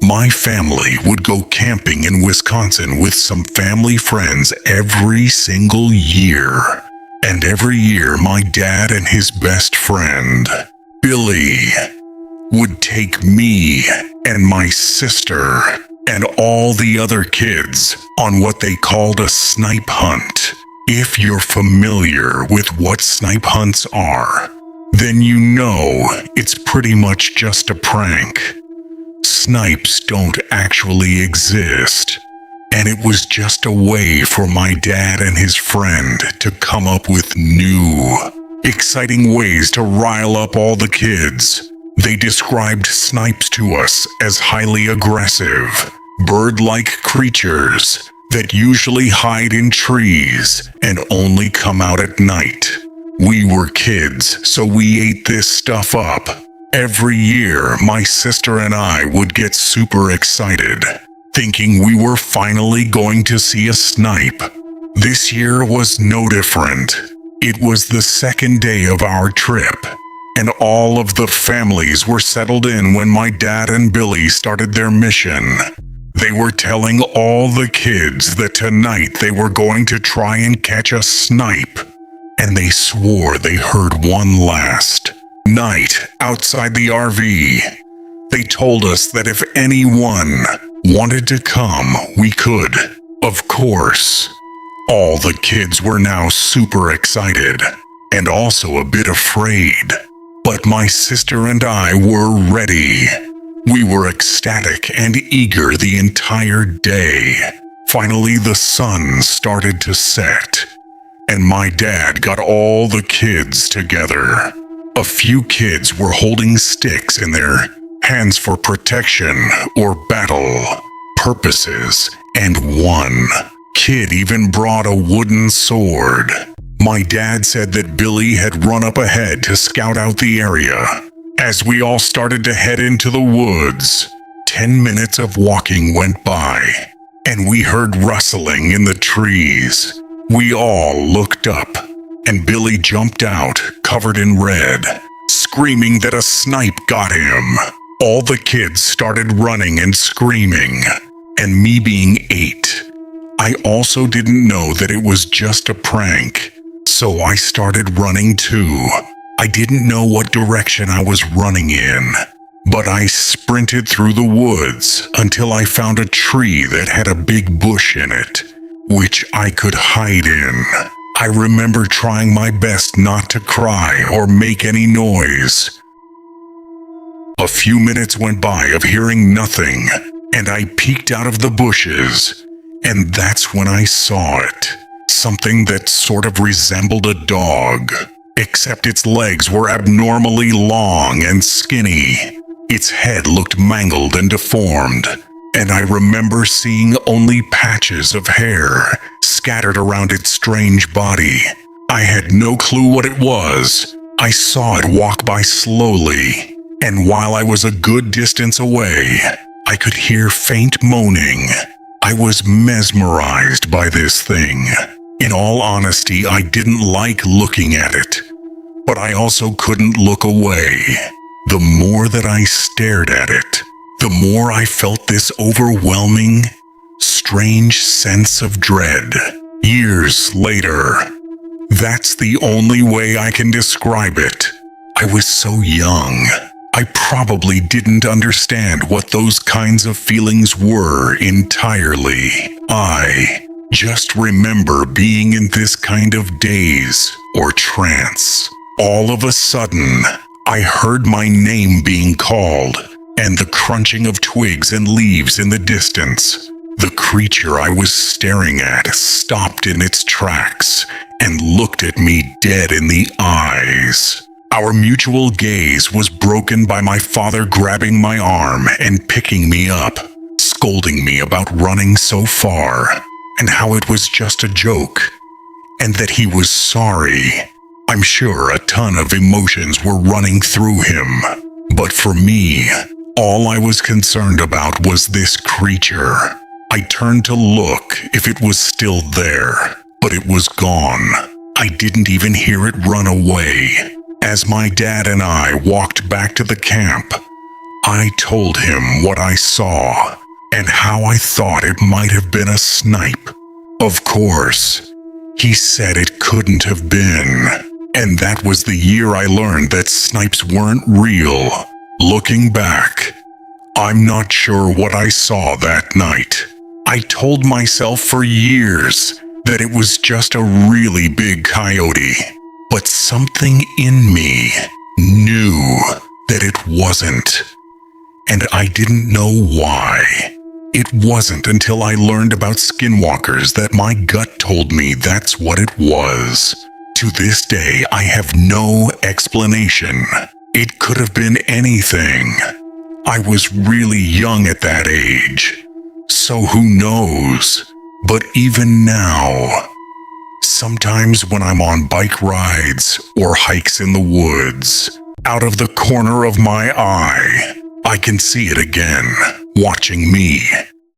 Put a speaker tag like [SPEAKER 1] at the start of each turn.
[SPEAKER 1] My family would go camping in Wisconsin with some family friends every single year. And every year my dad and his best friend, Billy, would take me and my sister and all the other kids on what they called a snipe hunt. If you're familiar with what snipe hunts are, then you know it's pretty much just a prank. Snipes don't actually exist, and it was just a way for my dad and his friend to come up with new, exciting ways to rile up all the kids. They described snipes to us as highly aggressive, bird-like creatures that usually hide in trees and only come out at night. We were kids, so we ate this stuff up. Every year, my sister and I would get super excited, thinking we were finally going to see a snipe. This year was no different. It was the second day of our trip, and all of the families were settled in when my dad and Billy started their mission. They were telling all the kids that tonight they were going to try and catch a snipe, and they swore they heard one last night outside the RV. They told us that if anyone wanted to come, we could. Of course. All the kids were now super excited, and also a bit afraid. But my sister and I were ready. We were ecstatic and eager the entire day. Finally, the sun started to set, and my dad got all the kids together. A few kids were holding sticks in their hands for protection or battle purposes, and one kid even brought a wooden sword. My dad said that Billy had run up ahead to scout out the area. As we all started to head into the woods, 10 minutes of walking went by, and we heard rustling in the trees. We all looked up, and Billy jumped out, covered in red, screaming that a snipe got him. All the kids started running and screaming, and me being 8, I also didn't know that it was just a prank, so I started running too. I didn't know what direction I was running in, but I sprinted through the woods until I found a tree that had a big bush in it, which I could hide in. I remember trying my best not to cry or make any noise. A few minutes went by of hearing nothing, and I peeked out of the bushes, and that's when I saw it. Something that sort of resembled a dog, except its legs were abnormally long and skinny. Its head looked mangled and deformed, and I remember seeing only patches of hair scattered around its strange body. I had no clue what it was. I saw it walk by slowly, and while I was a good distance away, I could hear faint moaning. I was mesmerized by this thing. In all honesty, I didn't like looking at it, but I also couldn't look away. The more that I stared at it, the more I felt this overwhelming, strange sense of dread. Years later, that's the only way I can describe it. I was so young. I probably didn't understand what those kinds of feelings were entirely. I just remember being in this kind of daze or trance. All of a sudden, I heard my name being called, and the crunching of twigs and leaves in the distance. The creature I was staring at stopped in its tracks and looked at me dead in the eyes. Our mutual gaze was broken by my father grabbing my arm and picking me up, scolding me about running so far, and how it was just a joke, and that he was sorry. I'm sure a ton of emotions were running through him, but for me, all I was concerned about was this creature. I turned to look if it was still there, but it was gone. I didn't even hear it run away. As my dad and I walked back to the camp, I told him what I saw and how I thought it might have been a snipe. Of course, he said it couldn't have been. And that was the year I learned that snipes weren't real. Looking back, I'm not sure what I saw that night. I told myself for years that it was just a really big coyote. But something in me knew that it wasn't. And I didn't know why. It wasn't until I learned about skinwalkers that my gut told me that's what it was. To this day, I have no explanation. It could have been anything. I was really young at that age. So who knows? But even now, sometimes when I'm on bike rides or hikes in the woods, out of the corner of my eye, I can see it again, watching me.